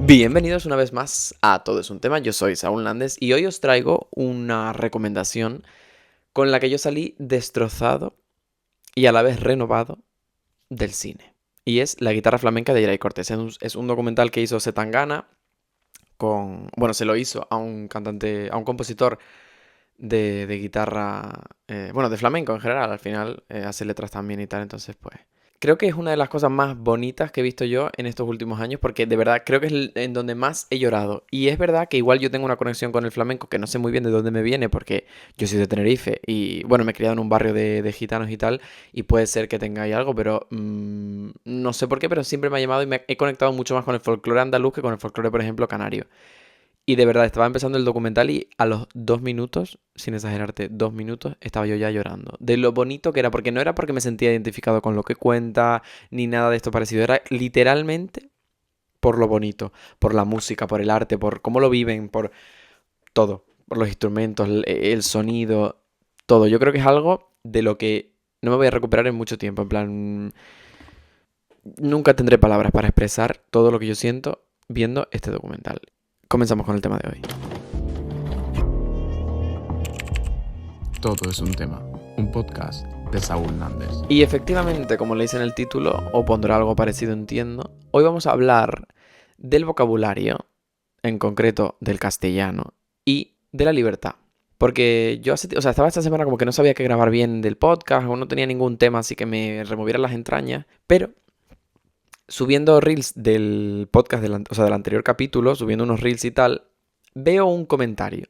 Bienvenidos una vez más a Todo es un tema, yo soy Saúl Nández y hoy os traigo una recomendación con la que yo salí destrozado y a la vez renovado del cine. Y es La guitarra flamenca de Yeray Cortés. Es un documental que hizo Zetangana se lo hizo a un cantante, a un compositor de guitarra, de flamenco en general, al final hace letras también y tal, entonces pues creo que es una de las cosas más bonitas que he visto yo en estos últimos años, porque de verdad creo que es en donde más he llorado. Y es verdad que igual yo tengo una conexión con el flamenco que no sé muy bien de dónde me viene, porque yo soy de Tenerife y bueno, me he criado en un barrio de gitanos y tal, y puede ser que tenga ahí algo, pero no sé por qué, pero siempre me ha llamado y me he conectado mucho más con el folclore andaluz que con el folclore, por ejemplo, canario. Y de verdad, estaba empezando el documental y a los 2 minutos, sin exagerarte, 2 minutos, estaba yo ya llorando. De lo bonito que era, porque no era porque me sentía identificado con lo que cuenta, ni nada de esto parecido. Era literalmente por lo bonito, por la música, por el arte, por cómo lo viven, por todo. Por los instrumentos, el sonido, todo. Yo creo que es algo de lo que no me voy a recuperar en mucho tiempo. En plan, nunca tendré palabras para expresar todo lo que yo siento viendo este documental. Comenzamos con el tema de hoy. Todo es un tema, un podcast de Saúl Nández. Y efectivamente, como le dice en el título, o pondrá algo parecido, entiendo, hoy vamos a hablar del vocabulario, en concreto del castellano, y de la libertad. Porque yo estaba esta semana como que no sabía qué grabar bien del podcast, o no tenía ningún tema así que me removiera las entrañas, pero subiendo reels del podcast, del anterior capítulo, subiendo unos reels y tal, veo un comentario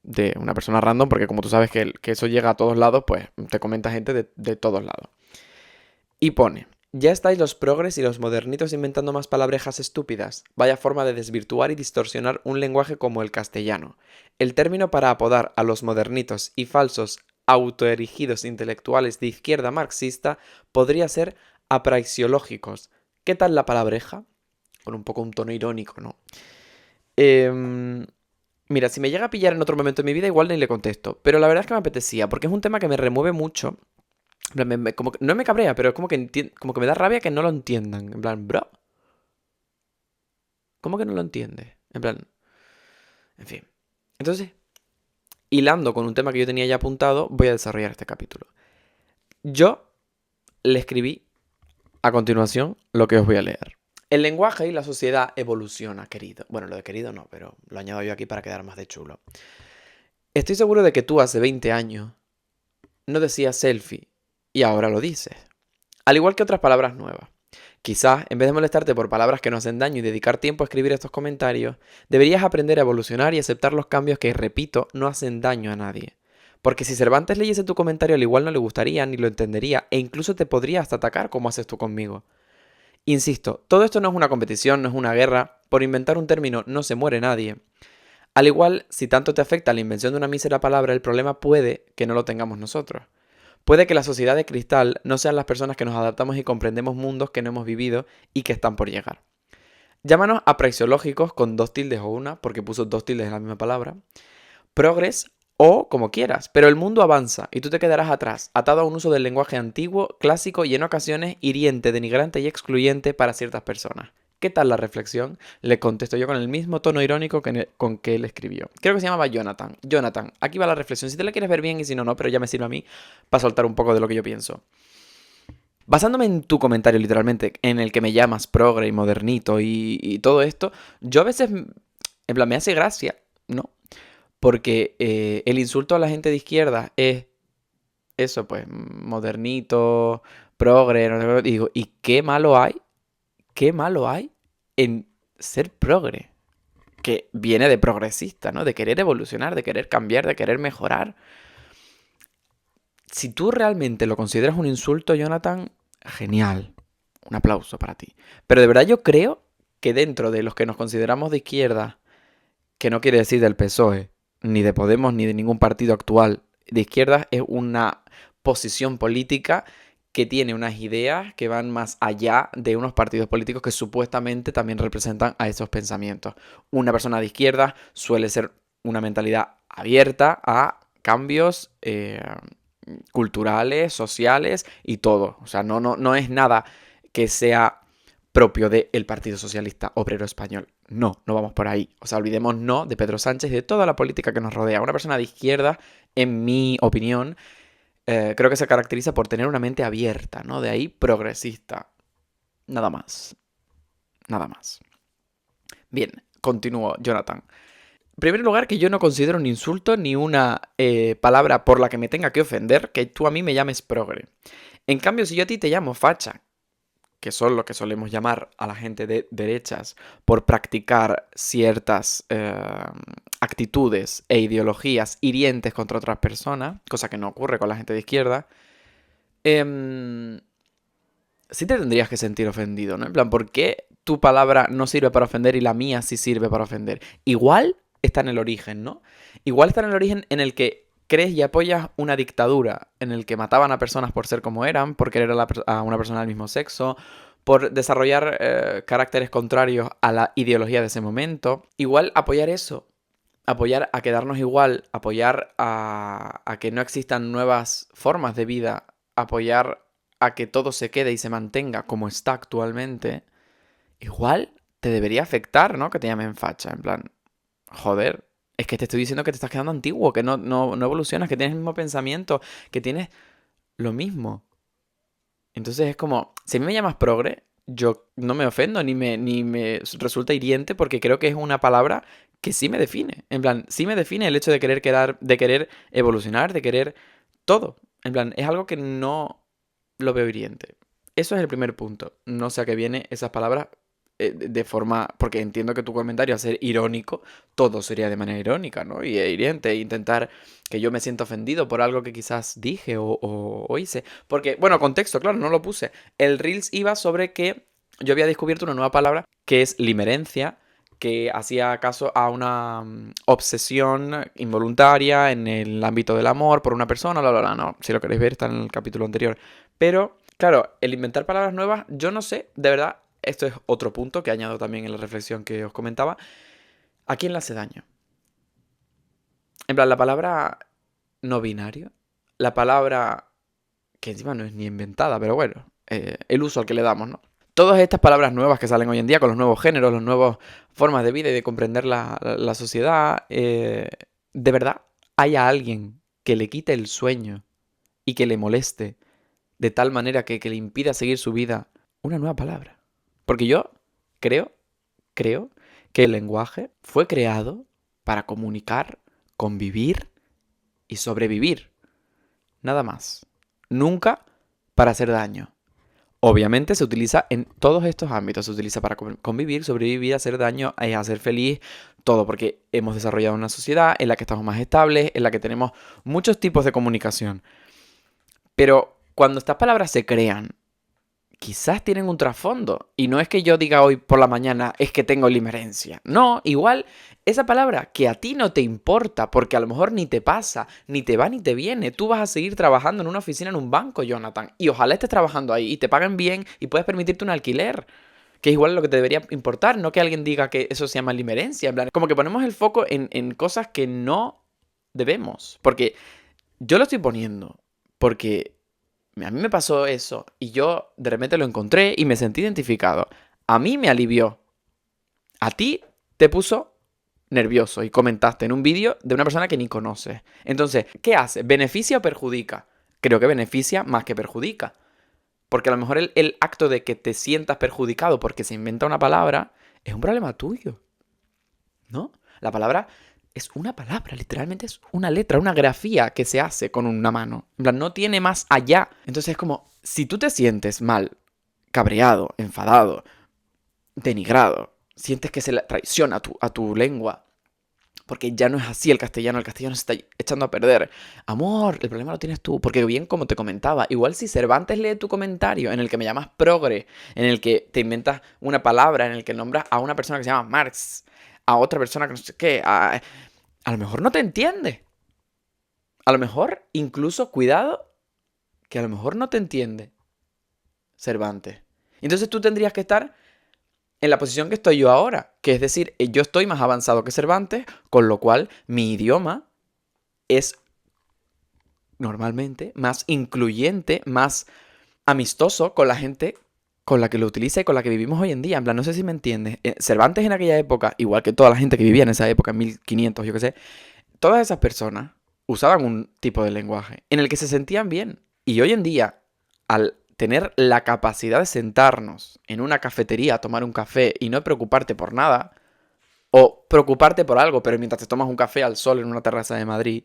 de una persona random, porque como tú sabes que eso llega a todos lados, pues te comenta gente de todos lados. Y pone: ya estáis los progres y los modernitos inventando más palabrejas estúpidas. Vaya forma de desvirtuar y distorsionar un lenguaje como el castellano. El término para apodar a los modernitos y falsos autoerigidos intelectuales de izquierda marxista podría ser apraxiológicos. ¿Qué tal la palabreja? Con un poco un tono irónico, ¿no? Mira, si me llega a pillar en otro momento de mi vida, igual ni le contesto. Pero la verdad es que me apetecía, porque es un tema que me remueve mucho. En plan, como que, no me cabrea, pero es como que, como que me da rabia que no lo entiendan. En plan, bro, ¿cómo que no lo entiendes? En plan, en fin. Entonces, hilando con un tema que yo tenía ya apuntado, voy a desarrollar este capítulo. Yo le escribí a continuación lo que os voy a leer. El lenguaje y la sociedad evoluciona, querido. Bueno, lo de querido no, pero lo añado yo aquí para quedar más de chulo. Estoy seguro de que tú hace 20 años no decías selfie y ahora lo dices. Al igual que otras palabras nuevas. Quizás, en vez de molestarte por palabras que no hacen daño y dedicar tiempo a escribir estos comentarios, deberías aprender a evolucionar y aceptar los cambios que, repito, no hacen daño a nadie. Porque si Cervantes leyese tu comentario, al igual no le gustaría ni lo entendería e incluso te podría hasta atacar como haces tú conmigo. Insisto, todo esto no es una competición, no es una guerra. Por inventar un término no se muere nadie. Al igual, si tanto te afecta la invención de una mísera palabra, el problema puede que no lo tengamos nosotros. Puede que la sociedad de cristal no sean las personas que nos adaptamos y comprendemos mundos que no hemos vivido y que están por llegar. Llámanos apraxiológicos con 2 tildes o una, porque puso 2 tildes en la misma palabra, progres o como quieras, pero el mundo avanza y tú te quedarás atrás, atado a un uso del lenguaje antiguo, clásico y en ocasiones hiriente, denigrante y excluyente para ciertas personas. ¿Qué tal la reflexión? Le contesto yo con el mismo tono irónico con que él escribió. Creo que se llamaba Jonathan. Jonathan, aquí va la reflexión. Si te la quieres ver bien y si no, no, pero ya me sirve a mí para soltar un poco de lo que yo pienso. Basándome en tu comentario, literalmente, en el que me llamas progre y modernito y todo esto, yo a veces, en plan, me hace gracia, ¿no? Porque el insulto a la gente de izquierda es eso, pues, modernito, progre, no sé qué. Digo, ¿y qué malo hay? ¿Qué malo hay en ser progre? Que viene de progresista, ¿no? De querer evolucionar, de querer cambiar, de querer mejorar. Si tú realmente lo consideras un insulto, Jonathan, genial. Un aplauso para ti. Pero de verdad yo creo que dentro de los que nos consideramos de izquierda, que no quiere decir del PSOE, ni de Podemos, ni de ningún partido actual de izquierda, es una posición política que tiene unas ideas que van más allá de unos partidos políticos que supuestamente también representan a esos pensamientos. Una persona de izquierda suele ser una mentalidad abierta a cambios culturales, sociales y todo. O sea, no es nada que sea propio del Partido Socialista Obrero Español. No, no vamos por ahí. O sea, olvidémonos de Pedro Sánchez y de toda la política que nos rodea. Una persona de izquierda, en mi opinión, creo que se caracteriza por tener una mente abierta, ¿no? De ahí progresista. Nada más. Nada más. Bien, continúo, Jonathan. En primer lugar, que yo no considero un insulto ni una palabra por la que me tenga que ofender que tú a mí me llames progre. En cambio, si yo a ti te llamo facha, que son lo que solemos llamar a la gente de derechas por practicar ciertas actitudes e ideologías hirientes contra otras personas, cosa que no ocurre con la gente de izquierda, sí te tendrías que sentir ofendido, ¿no? En plan, ¿por qué tu palabra no sirve para ofender y la mía sí sirve para ofender? Igual está en el origen, ¿no? Igual está en el origen en el que crees y apoyas una dictadura, en el que mataban a personas por ser como eran, por querer a una persona del mismo sexo, por desarrollar caracteres contrarios a la ideología de ese momento. Igual apoyar eso, apoyar a quedarnos igual, apoyar a que no existan nuevas formas de vida, apoyar a que todo se quede y se mantenga como está actualmente, igual te debería afectar, ¿no? Que te llamen facha, en plan, joder, es que te estoy diciendo que te estás quedando antiguo, que no evolucionas, que tienes el mismo pensamiento, que tienes lo mismo. Entonces es como, si a mí me llamas progre, yo no me ofendo ni me resulta hiriente porque creo que es una palabra que sí me define. En plan, sí me define el hecho de querer quedar, de querer evolucionar, de querer todo. En plan, es algo que no lo veo hiriente. Eso es el primer punto. No sé a qué viene esas palabras de forma... Porque entiendo que tu comentario, al ser irónico, todo sería de manera irónica, ¿no? Y hiriente. E intentar que yo me sienta ofendido por algo que quizás dije o hice. Porque, bueno, contexto, claro, no lo puse. El Reels iba sobre que yo había descubierto una nueva palabra que es limerencia, que hacía caso a una obsesión involuntaria en el ámbito del amor por una persona, no, si lo queréis ver está en el capítulo anterior. Pero, claro, el inventar palabras nuevas, yo no sé, de verdad, esto es otro punto que añado también en la reflexión que os comentaba, ¿a quién le hace daño? En plan, la palabra no binario, la palabra que encima no es ni inventada, pero bueno, el uso al que le damos, ¿no? Todas estas palabras nuevas que salen hoy en día con los nuevos géneros, las nuevas formas de vida y de comprender la sociedad, ¿de verdad haya alguien que le quite el sueño y que le moleste de tal manera que le impida seguir su vida una nueva palabra? Porque yo creo que el lenguaje fue creado para comunicar, convivir y sobrevivir. Nada más. Nunca para hacer daño. Obviamente se utiliza en todos estos ámbitos. Se utiliza para convivir, sobrevivir, hacer daño, hacer feliz, todo. Porque hemos desarrollado una sociedad en la que estamos más estables, en la que tenemos muchos tipos de comunicación. Pero cuando estas palabras se crean, quizás tienen un trasfondo. Y no es que yo diga hoy por la mañana, es que tengo limerencia. No, igual esa palabra que a ti no te importa, porque a lo mejor ni te pasa, ni te va ni te viene. Tú vas a seguir trabajando en una oficina, en un banco, Jonathan. Y ojalá estés trabajando ahí y te paguen bien y puedes permitirte un alquiler. Que es igual lo que te debería importar, no que alguien diga que eso se llama limerencia. En plan, como que ponemos el foco en cosas que no debemos. Porque yo lo estoy poniendo porque a mí me pasó eso y yo de repente lo encontré y me sentí identificado. A mí me alivió. A ti te puso nervioso y comentaste en un vídeo de una persona que ni conoces. Entonces, ¿qué hace? ¿Beneficia o perjudica? Creo que beneficia más que perjudica. Porque a lo mejor el acto de que te sientas perjudicado porque se inventa una palabra es un problema tuyo, ¿no? La palabra es una palabra, literalmente es una letra, una grafía que se hace con una mano. En plan, no tiene más allá. Entonces es como, si tú te sientes mal, cabreado, enfadado, denigrado, sientes que se le traiciona a tu lengua, porque ya no es así el castellano se está echando a perder. Amor, el problema lo tienes tú, porque bien como te comentaba, igual si Cervantes lee tu comentario en el que me llamas progre, en el que te inventas una palabra, en el que nombras a una persona que se llama Marx, a otra persona que no sé qué, a lo mejor no te entiende. A lo mejor, incluso, cuidado, que a lo mejor no te entiende Cervantes. Entonces tú tendrías que estar en la posición que estoy yo ahora, que es decir, yo estoy más avanzado que Cervantes, con lo cual mi idioma es normalmente más incluyente, más amistoso con la gente con la que lo utiliza y con la que vivimos hoy en día. En plan, no sé si me entiendes. Cervantes en aquella época, igual que toda la gente que vivía en esa época, en 1500, yo qué sé, todas esas personas usaban un tipo de lenguaje en el que se sentían bien. Y hoy en día, al tener la capacidad de sentarnos en una cafetería a tomar un café y no preocuparte por nada, o preocuparte por algo, pero mientras te tomas un café al sol en una terraza de Madrid,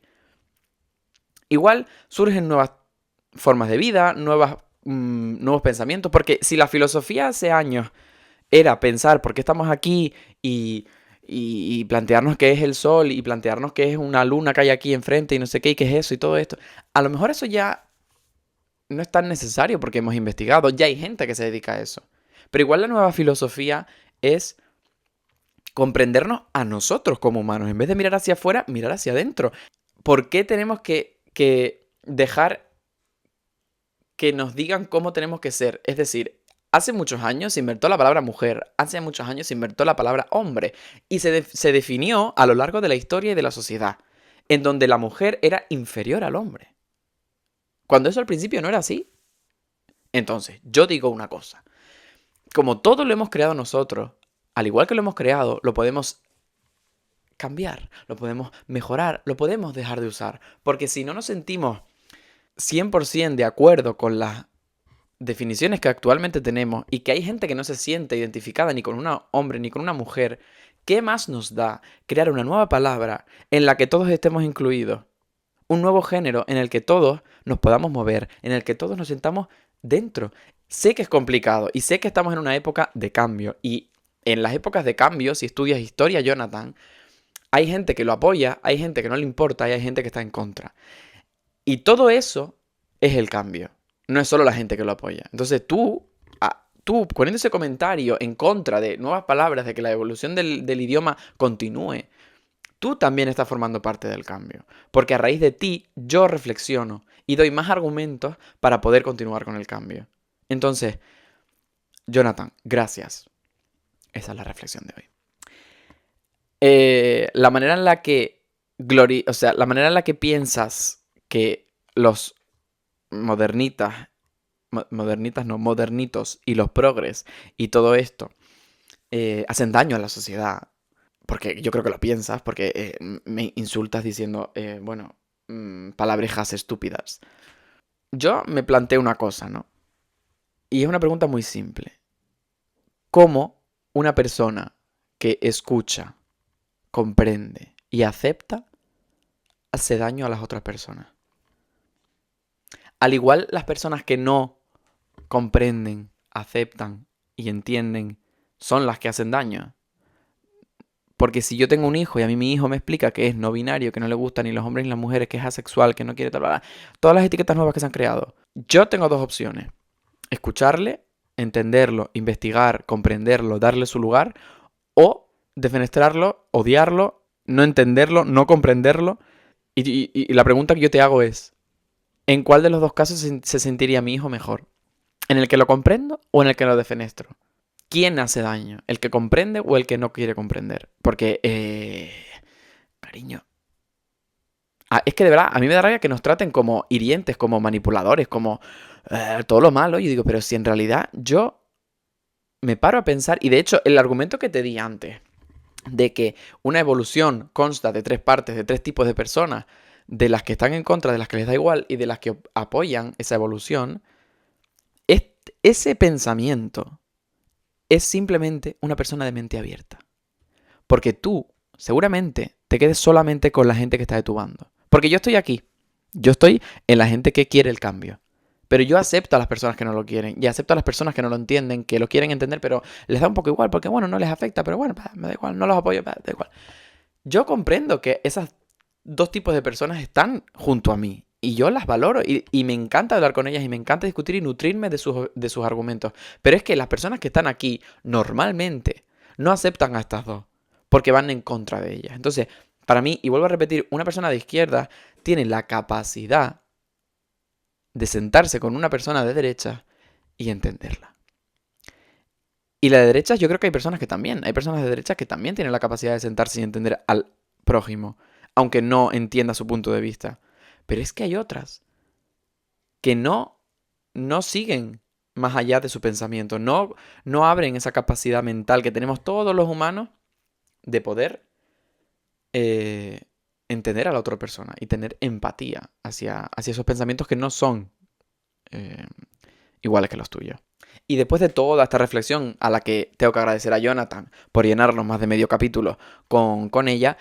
igual surgen nuevas formas de vida, nuevos pensamientos, porque si la filosofía hace años era pensar por qué estamos aquí y plantearnos qué es el sol y plantearnos qué es una luna que hay aquí enfrente y no sé qué y qué es eso y todo esto, a lo mejor eso ya no es tan necesario porque hemos investigado, ya hay gente que se dedica a eso. Pero igual la nueva filosofía es comprendernos a nosotros como humanos. En vez de mirar hacia afuera, mirar hacia adentro. ¿Por qué tenemos que dejar que nos digan cómo tenemos que ser? Es decir, hace muchos años se inventó la palabra mujer, hace muchos años se inventó la palabra hombre y se definió a lo largo de la historia y de la sociedad, en donde la mujer era inferior al hombre. Cuando eso al principio no era así. Entonces, yo digo una cosa. Como todo lo hemos creado nosotros, al igual que lo hemos creado, lo podemos cambiar, lo podemos mejorar, lo podemos dejar de usar. Porque si no nos sentimos 100% de acuerdo con las definiciones que actualmente tenemos y que hay gente que no se siente identificada ni con un hombre ni con una mujer, ¿qué más nos da crear una nueva palabra en la que todos estemos incluidos? Un nuevo género en el que todos nos podamos mover, en el que todos nos sentamos dentro. Sé que es complicado y sé que estamos en una época de cambio. Y en las épocas de cambio, si estudias historia, Jonathan, hay gente que lo apoya, hay gente que no le importa y hay gente que está en contra. Y todo eso es el cambio. No es solo la gente que lo apoya. Entonces tú poniendo ese comentario en contra de nuevas palabras, de que la evolución del idioma continúe, tú también estás formando parte del cambio. Porque a raíz de ti yo reflexiono y doy más argumentos para poder continuar con el cambio. Entonces, Jonathan, gracias. Esa es la reflexión de hoy. La manera en la que la manera en la que piensas que los modernitos y los progres y todo esto hacen daño a la sociedad. Porque yo creo que lo piensas, porque me insultas diciendo, palabrejas estúpidas. Yo me planteo una cosa, ¿no? Y es una pregunta muy simple. ¿Cómo una persona que escucha, comprende y acepta hace daño a las otras personas? Al igual las personas que no comprenden, aceptan y entienden son las que hacen daño. Porque si yo tengo un hijo y a mí mi hijo me explica que es no binario, que no le gustan ni los hombres ni las mujeres, que es asexual, que no quiere tal, todas las etiquetas nuevas que se han creado, yo tengo dos opciones. Escucharle, entenderlo, investigar, comprenderlo, darle su lugar, o defenestrarlo, odiarlo, no entenderlo, no comprenderlo. Y la pregunta que yo te hago es, ¿en cuál de los dos casos se sentiría mi hijo mejor? ¿En el que lo comprendo o en el que lo defenestro? ¿Quién hace daño? ¿El que comprende o el que no quiere comprender? Porque, cariño, es que de verdad, a mí me da rabia que nos traten como hirientes, como manipuladores, como todo lo malo. Y digo, pero si en realidad yo me paro a pensar, y de hecho el argumento que te di antes, de que una evolución consta de tres partes, de tres tipos de personas, de las que están en contra, de las que les da igual y de las que apoyan esa evolución, ese pensamiento es simplemente una persona de mente abierta. Porque tú seguramente te quedes solamente con la gente que está de tu bando. Porque yo estoy aquí. Yo estoy en la gente que quiere el cambio. Pero yo acepto a las personas que no lo quieren. Y acepto a las personas que no lo entienden, que lo quieren entender, pero les da un poco igual. Porque bueno, no les afecta. Pero bueno, me da igual. No los apoyo, me da igual. Yo comprendo que esos dos tipos de personas están junto a mí. Y yo las valoro y me encanta hablar con ellas y me encanta discutir y nutrirme de sus argumentos. Pero es que las personas que están aquí normalmente no aceptan a estas dos porque van en contra de ellas. Entonces, para mí, y vuelvo a repetir, una persona de izquierda tiene la capacidad de sentarse con una persona de derecha y entenderla. Y la de derecha, yo creo que hay personas que también. Hay personas de derecha que también tienen la capacidad de sentarse y entender al prójimo, aunque no entienda su punto de vista. Pero es que hay otras que no siguen más allá de su pensamiento. No abren esa capacidad mental que tenemos todos los humanos de poder entender a la otra persona y tener empatía hacia esos pensamientos que no son eh, iguales que los tuyos. Y después de toda esta reflexión, a la que tengo que agradecer a Jonathan por llenarnos más de medio capítulo con ella,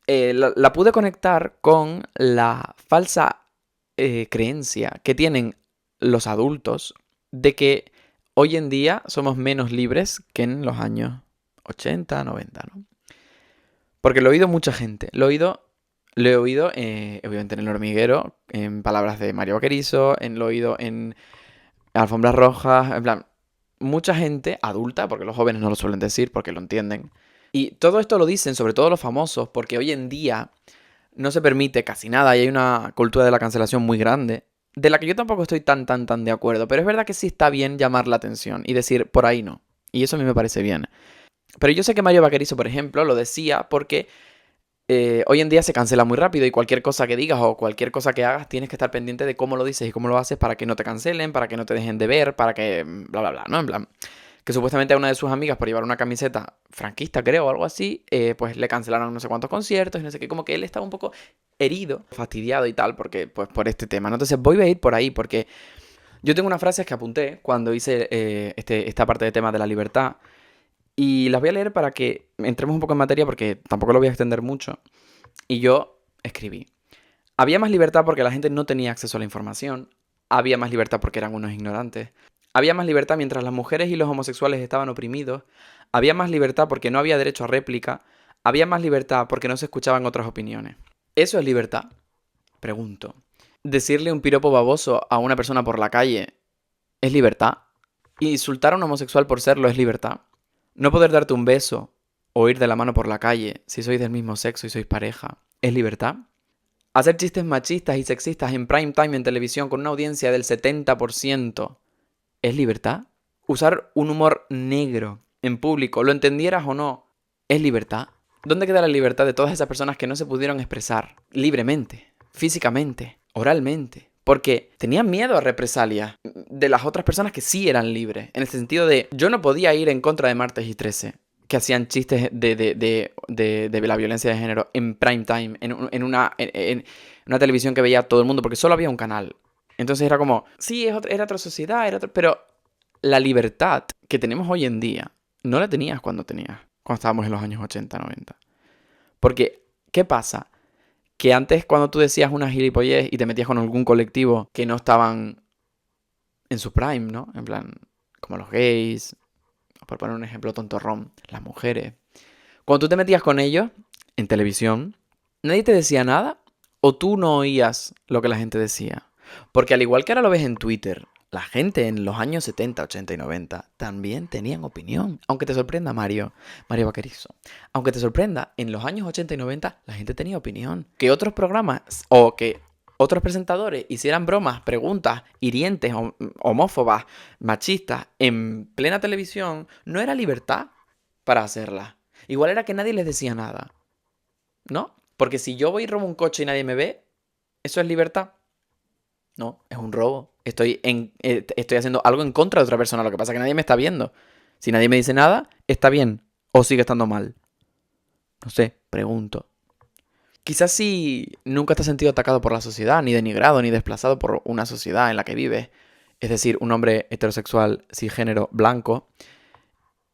la pude conectar con la falsa creencia que tienen los adultos de que hoy en día somos menos libres que en los años 80, 90, ¿no? Porque lo he oído mucha gente. Lo he oído obviamente en El Hormiguero, en palabras de Mario Vaquerizo, lo he oído en Alfombras Rojas, en plan, mucha gente adulta, porque los jóvenes no lo suelen decir, porque lo entienden. Y todo esto lo dicen, sobre todo los famosos, porque hoy en día no se permite casi nada y hay una cultura de la cancelación muy grande, de la que yo tampoco estoy tan de acuerdo, pero es verdad que sí está bien llamar la atención y decir, por ahí no. Y eso a mí me parece bien. Pero yo sé que Mario Vaquerizo, por ejemplo, lo decía porque hoy en día se cancela muy rápido y cualquier cosa que digas o cualquier cosa que hagas tienes que estar pendiente de cómo lo dices y cómo lo haces para que no te cancelen, para que no te dejen de ver, para que bla, bla, bla, ¿no? En plan, que supuestamente a una de sus amigas por llevar una camiseta franquista, creo, o algo así, pues le cancelaron no sé cuántos conciertos y no sé qué, como que él estaba un poco herido, fastidiado y tal, porque pues por este tema, ¿no? Entonces voy a ir por ahí porque yo tengo unas frases que apunté cuando hice esta parte de tema de la libertad. Y las voy a leer para que entremos un poco en materia porque tampoco lo voy a extender mucho. Y yo escribí. Había más libertad porque la gente no tenía acceso a la información. Había más libertad porque eran unos ignorantes. Había más libertad mientras las mujeres y los homosexuales estaban oprimidos. Había más libertad porque no había derecho a réplica. Había más libertad porque no se escuchaban otras opiniones. ¿Eso es libertad? Pregunto. ¿Decirle un piropo baboso a una persona por la calle es libertad? ¿Insultar a un homosexual por serlo es libertad? ¿No poder darte un beso o ir de la mano por la calle si sois del mismo sexo y sois pareja es libertad? ¿Hacer chistes machistas y sexistas en prime time en televisión con una audiencia del 70% es libertad? ¿Usar un humor negro en público, lo entendieras o no, es libertad? ¿Dónde queda la libertad de todas esas personas que no se pudieron expresar libremente, físicamente, oralmente? Porque tenían miedo a represalias de las otras personas que sí eran libres. En el sentido de, yo no podía ir en contra de Martes y 13, que hacían chistes de la violencia de género en prime time, en una televisión que veía todo el mundo, porque solo había un canal. Entonces era como, sí, era otra sociedad, pero la libertad que tenemos hoy en día no la tenías cuando estábamos en los años 80, 90. Porque, ¿qué pasa? Que antes cuando tú decías una gilipollez y te metías con algún colectivo que no estaban en su prime, ¿no? En plan, como los gays, por poner un ejemplo tontorrón, las mujeres. Cuando tú te metías con ellos en televisión, nadie te decía nada o tú no oías lo que la gente decía. Porque al igual que ahora lo ves en Twitter, la gente en los años 70, 80 y 90 también tenían opinión. Aunque te sorprenda Mario Vaquerizo. Aunque te sorprenda, en los años 80 y 90 la gente tenía opinión. Que otros programas o que otros presentadores hicieran bromas, preguntas hirientes, homófobas, machistas en plena televisión, no era libertad para hacerlas. Igual era que nadie les decía nada. ¿No? Porque si yo voy y robo un coche y nadie me ve, ¿eso es libertad? No, es un robo. Estoy haciendo algo en contra de otra persona. Lo que pasa es que nadie me está viendo. Si nadie me dice nada, ¿está bien o sigue estando mal? No sé, pregunto. Quizás si nunca te has sentido atacado por la sociedad, ni denigrado, ni desplazado por una sociedad en la que vives, es decir, un hombre heterosexual, cisgénero, blanco,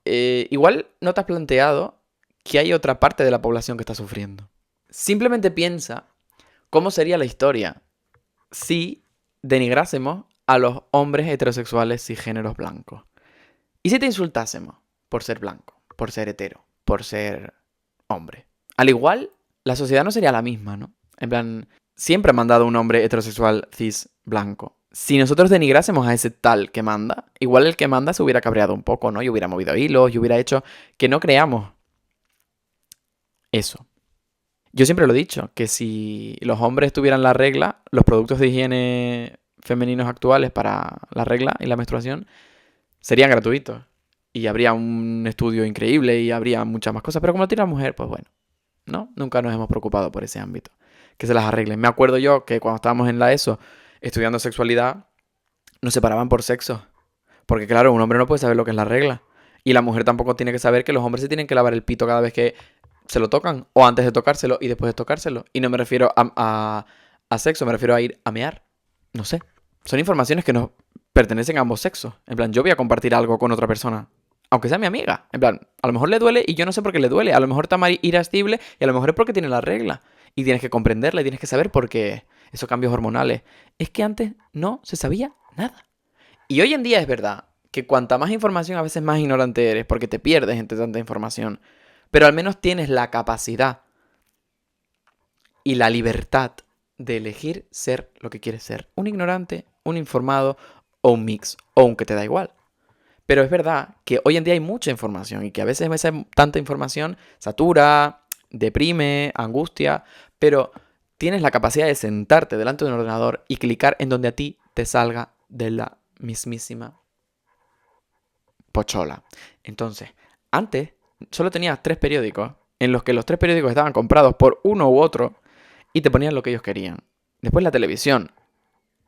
igual no te has planteado que hay otra parte de la población que está sufriendo. Simplemente piensa cómo sería la historia si denigrásemos a los hombres heterosexuales cisgéneros blancos. ¿Y si te insultásemos por ser blanco, por ser hetero, por ser hombre? Al igual, la sociedad no sería la misma, ¿no? En plan, siempre ha mandado un hombre heterosexual cis blanco. Si nosotros denigrásemos a ese tal que manda, igual el que manda se hubiera cabreado un poco, ¿no? Y hubiera movido hilos, y hubiera hecho que no creamos eso. Yo siempre lo he dicho, que si los hombres tuvieran la regla, los productos de higiene femeninos actuales para la regla y la menstruación serían gratuitos. Y habría un estudio increíble y habría muchas más cosas. Pero como lo tiene la mujer, pues bueno, ¿no? Nunca nos hemos preocupado por ese ámbito. Que se las arreglen. Me acuerdo yo que cuando estábamos en la ESO estudiando sexualidad, nos separaban por sexo. Porque claro, un hombre no puede saber lo que es la regla. Y la mujer tampoco tiene que saber que los hombres se tienen que lavar el pito cada vez que se lo tocan. O antes de tocárselo y después de tocárselo. Y no me refiero a sexo, me refiero a ir a mear. No sé. Son informaciones que nos pertenecen a ambos sexos. En plan, yo voy a compartir algo con otra persona. Aunque sea mi amiga. En plan, a lo mejor le duele y yo no sé por qué le duele. A lo mejor está irascible y a lo mejor es porque tiene la regla. Y tienes que comprenderla y tienes que saber por qué esos cambios hormonales. Es que antes no se sabía nada. Y hoy en día es verdad que cuanta más información a veces más ignorante eres porque te pierdes entre tanta información. Pero al menos tienes la capacidad y la libertad de elegir ser lo que quieres ser. Un ignorante, un informado o un mix. O un que te da igual. Pero es verdad que hoy en día hay mucha información y que a veces tanta información satura, deprime, angustia, pero tienes la capacidad de sentarte delante de un ordenador y clicar en donde a ti te salga de la mismísima pochola. Entonces, antes solo tenías 3 periódicos en los que los 3 periódicos estaban comprados por uno u otro y te ponían lo que ellos querían. Después la televisión.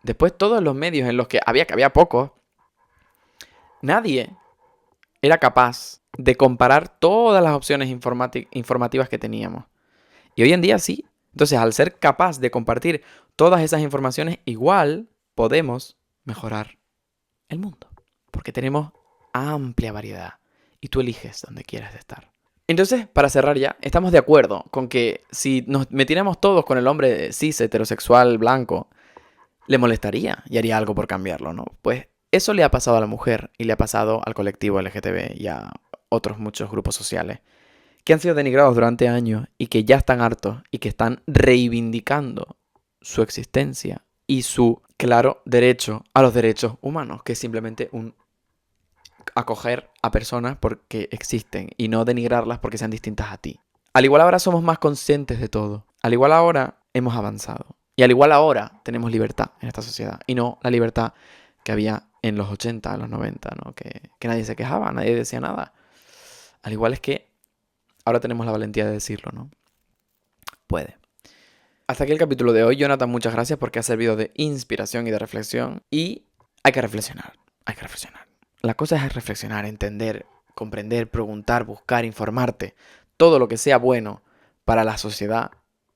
Después todos los medios en los que había pocos. Nadie era capaz de comparar todas las opciones informativas que teníamos. Y hoy en día sí. Entonces, al ser capaz de compartir todas esas informaciones, igual podemos mejorar el mundo. Porque tenemos amplia variedad. Y tú eliges dónde quieres estar. Entonces, para cerrar ya, estamos de acuerdo con que si nos metiéramos todos con el hombre cis, heterosexual, blanco, le molestaría y haría algo por cambiarlo, ¿no? Pues eso le ha pasado a la mujer y le ha pasado al colectivo LGTB y a otros muchos grupos sociales que han sido denigrados durante años y que ya están hartos y que están reivindicando su existencia y su claro derecho a los derechos humanos, que es simplemente un acoger a personas porque existen y no denigrarlas porque sean distintas a ti. Al igual ahora somos más conscientes de todo. Al igual ahora hemos avanzado. Y al igual ahora tenemos libertad en esta sociedad y no la libertad que había en los 80, en los 90, ¿no? Que nadie se quejaba, nadie decía nada. Al igual es que ahora tenemos la valentía de decirlo, ¿no? Puede. Hasta aquí el capítulo de hoy. Jonathan, muchas gracias porque ha servido de inspiración y de reflexión. Y hay que reflexionar, hay que reflexionar. La cosa es reflexionar, entender, comprender, preguntar, buscar, informarte. Todo lo que sea bueno para la sociedad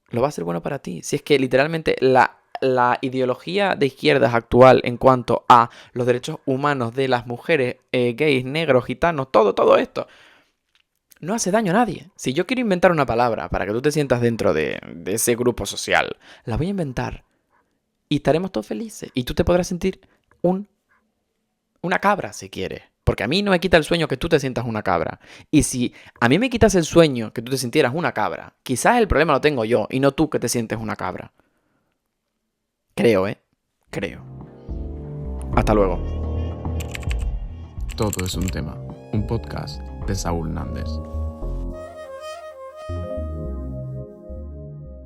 lo va a ser bueno para ti. Si es que literalmente la ideología de izquierdas actual en cuanto a los derechos humanos de las mujeres, gays, negros, gitanos, todo esto, no hace daño a nadie. Si yo quiero inventar una palabra para que tú te sientas dentro de ese grupo social, la voy a inventar y estaremos todos felices. Y tú te podrás sentir una cabra si quieres. Porque a mí no me quita el sueño que tú te sientas una cabra. Y si a mí me quitas el sueño que tú te sintieras una cabra, quizás el problema lo tengo yo y no tú que te sientes una cabra. Creo, ¿eh? Creo. Hasta luego. Todo es un tema. Un podcast de Saúl Nández.